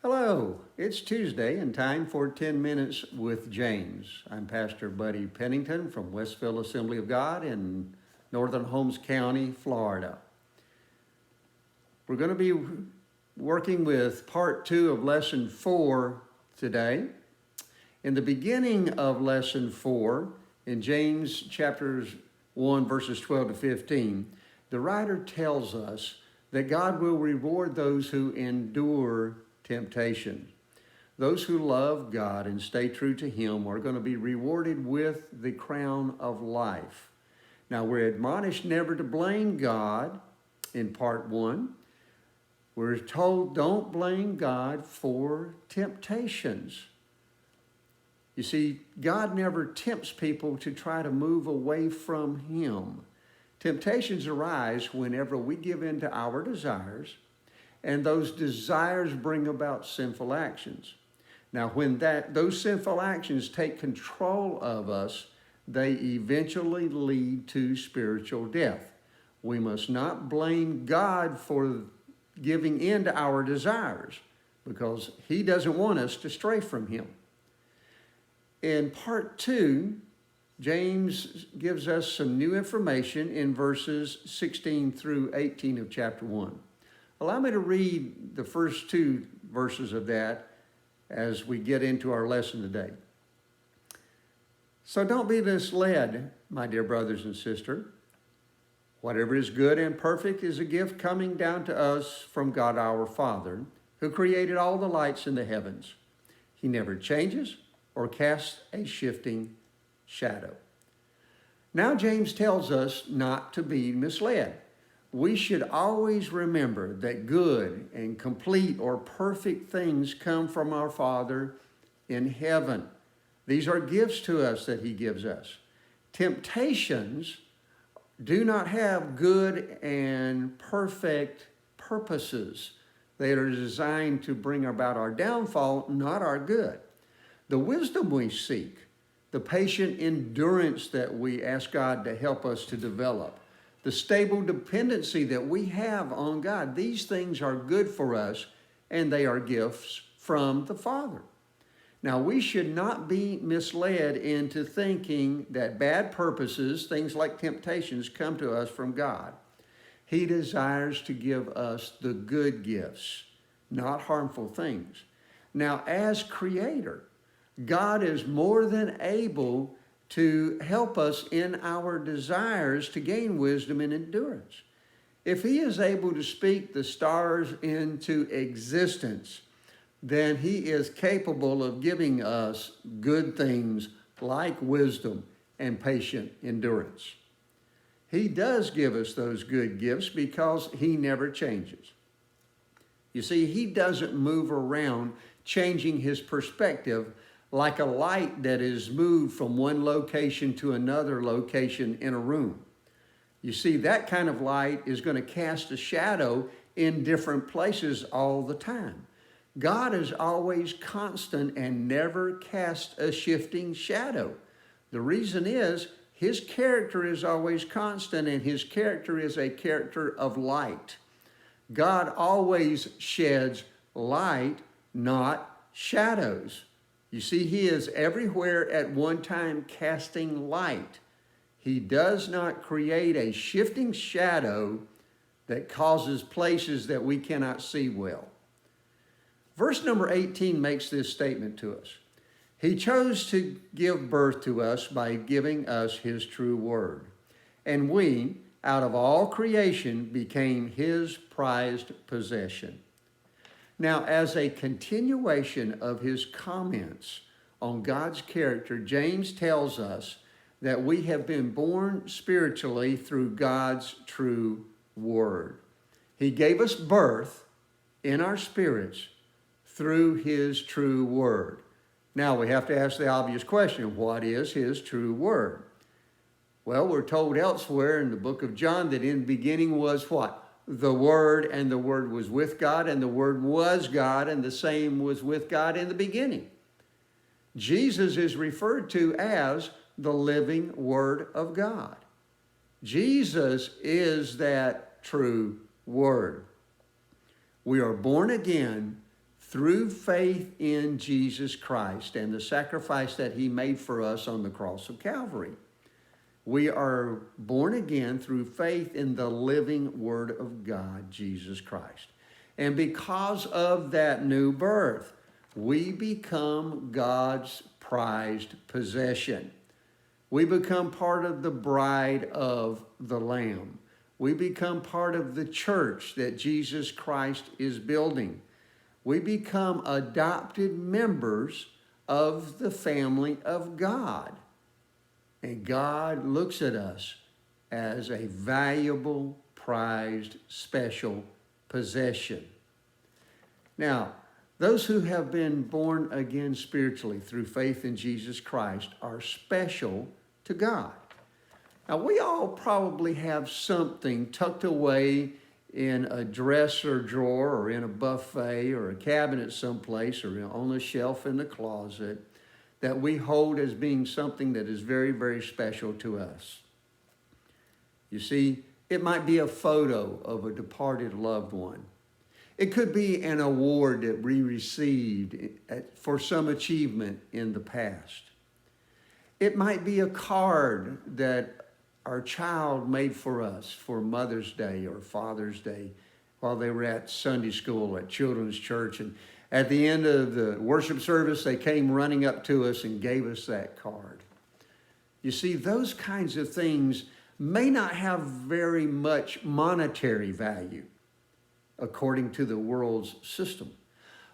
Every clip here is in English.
Hello, it's Tuesday and time for 10 Minutes with James. I'm Pastor Buddy Pennington from Westville Assembly of God in Northern Holmes County, Florida. We're going to be working with part 2 of lesson 4 today. In the beginning of lesson 4, in James chapters 1 verses 12 to 15, the writer tells us that God will reward those who endure temptation. Those who love God and stay true to Him are going to be rewarded with the crown of life. Now, we're admonished never to blame God in part 1. We're told don't blame God for temptations. You see, God never tempts people to try to move away from Him. Temptations arise whenever we give in to our desires, and those desires bring about sinful actions. Now, when those sinful actions take control of us, they eventually lead to spiritual death. We must not blame God for giving in to our desires, because He doesn't want us to stray from Him. In part 2, James gives us some new information in verses 16 through 18 of chapter 1. Allow me to read the first 2 verses of that as we get into our lesson today. So don't be misled, my dear brothers and sisters. Whatever is good and perfect is a gift coming down to us from God our Father, who created all the lights in the heavens. He never changes or casts a shifting shadow. Now James tells us not to be misled. We should always remember that good and complete or perfect things come from our Father in heaven. These are gifts to us that He gives us. Temptations do not have good and perfect purposes. They are designed to bring about our downfall, not our good. The wisdom we seek, the patient endurance that we ask God to help us to develop, the stable dependency that we have on God, these things are good for us, and they are gifts from the Father. Now, we should not be misled into thinking that bad purposes, things like temptations, come to us from God. He desires to give us the good gifts, not harmful things. Now, as Creator, God is more than able to help us in our desires to gain wisdom and endurance. If He is able to speak the stars into existence, then He is capable of giving us good things like wisdom and patient endurance. He does give us those good gifts because He never changes. You see, He doesn't move around changing His perspective like a light that is moved from one location to another location in a room. You see, that kind of light is going to cast a shadow in different places all the time. God is always constant and never casts a shifting shadow. The reason is His character is always constant, and His character is a character of light. God always sheds light, not shadows. You see, He is everywhere at one time casting light. He does not create a shifting shadow that causes places that we cannot see well. Verse number 18 makes this statement to us. He chose to give birth to us by giving us His true word. And we, out of all creation, became His prized possession. Now, as a continuation of his comments on God's character, James tells us that we have been born spiritually through God's true word. He gave us birth in our spirits through His true word. Now, we have to ask the obvious question, what is His true word? Well, we're told elsewhere in the book of John that in the beginning was what? The Word, and the Word was with God, and the Word was God, and the same was with God in the beginning. Jesus is referred to as the living Word of God. Jesus is that true Word. We are born again through faith in Jesus Christ and the sacrifice that he made for us on the cross of Calvary. We are born again through faith in the living Word of God, Jesus Christ. And because of that new birth, we become God's prized possession. We become part of the bride of the Lamb. We become part of the church that Jesus Christ is building. We become adopted members of the family of God. And God looks at us as a valuable, prized, special possession. Now, those who have been born again spiritually through faith in Jesus Christ are special to God. Now, we all probably have something tucked away in a dresser drawer or in a buffet or a cabinet someplace or on a shelf in the closet that we hold as being something that is very, very special to us. You see, it might be a photo of a departed loved one. It could be an award that we received for some achievement in the past. It might be a card that our child made for us for Mother's Day or Father's Day while they were at Sunday school at Children's Church. And at the end of the worship service, they came running up to us and gave us that card. You see, those kinds of things may not have very much monetary value according to the world's system,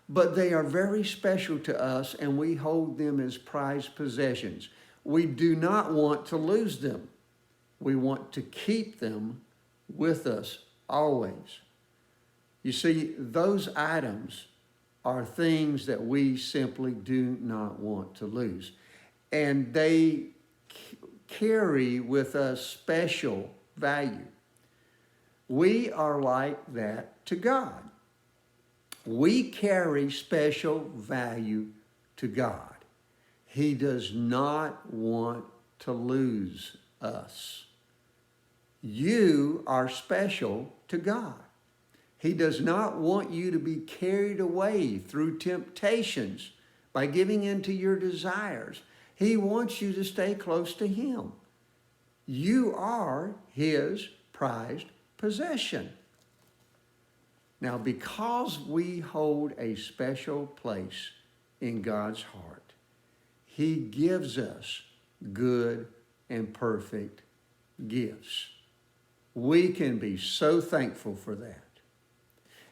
but they are very special to us and we hold them as prized possessions. We do not want to lose them. We want to keep them with us always. You see, those items are things that we simply do not want to lose. And they carry with us special value. We are like that to God. We carry special value to God. He does not want to lose us. You are special to God. He does not want you to be carried away through temptations by giving in to your desires. He wants you to stay close to him. You are his prized possession. Now, because we hold a special place in God's heart, he gives us good and perfect gifts. We can be so thankful for that.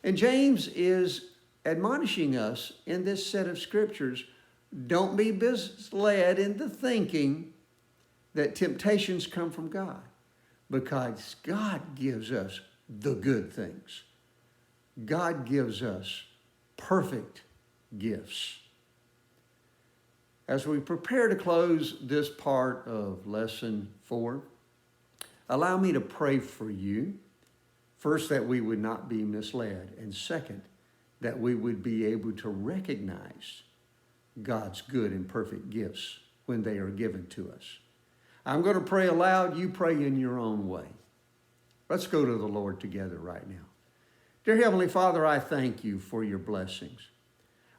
And James is admonishing us in this set of scriptures, don't be misled into thinking that temptations come from God, because God gives us the good things. God gives us perfect gifts. As we prepare to close this part of Lesson 4, allow me to pray for you. First, that we would not be misled. And second, that we would be able to recognize God's good and perfect gifts when they are given to us. I'm going to pray aloud. You pray in your own way. Let's go to the Lord together right now. Dear Heavenly Father, I thank you for your blessings.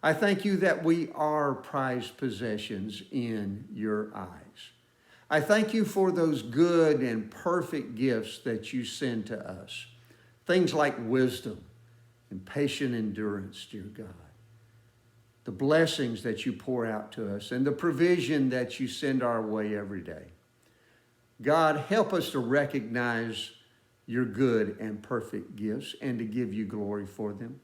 I thank you that we are prized possessions in your eyes. I thank you for those good and perfect gifts that you send to us. Things like wisdom and patient endurance, dear God. The blessings that you pour out to us and the provision that you send our way every day. God, help us to recognize your good and perfect gifts and to give you glory for them.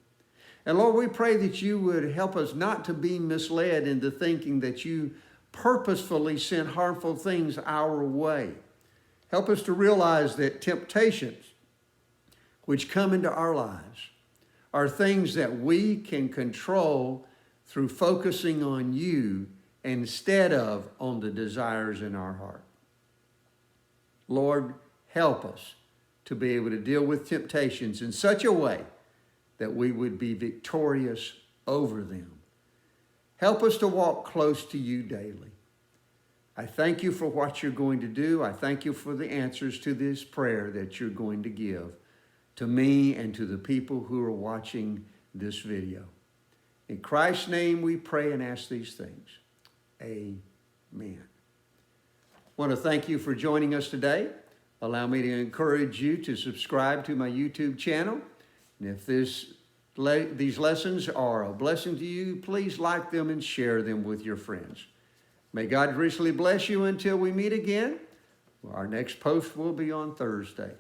And Lord, we pray that you would help us not to be misled into thinking that you purposefully send harmful things our way. Help us to realize that temptations which come into our lives are things that we can control through focusing on you instead of on the desires in our heart. Lord, help us to be able to deal with temptations in such a way that we would be victorious over them. Help us to walk close to you daily. I thank you for what you're going to do. I thank you for the answers to this prayer that you're going to give to me and to the people who are watching this video. In Christ's name we pray and ask these things. Amen. I want to thank you for joining us today. Allow me to encourage you to subscribe to my YouTube channel. And if these lessons are a blessing to you, please like them and share them with your friends. May God richly bless you until we meet again. Our next post will be on Thursday.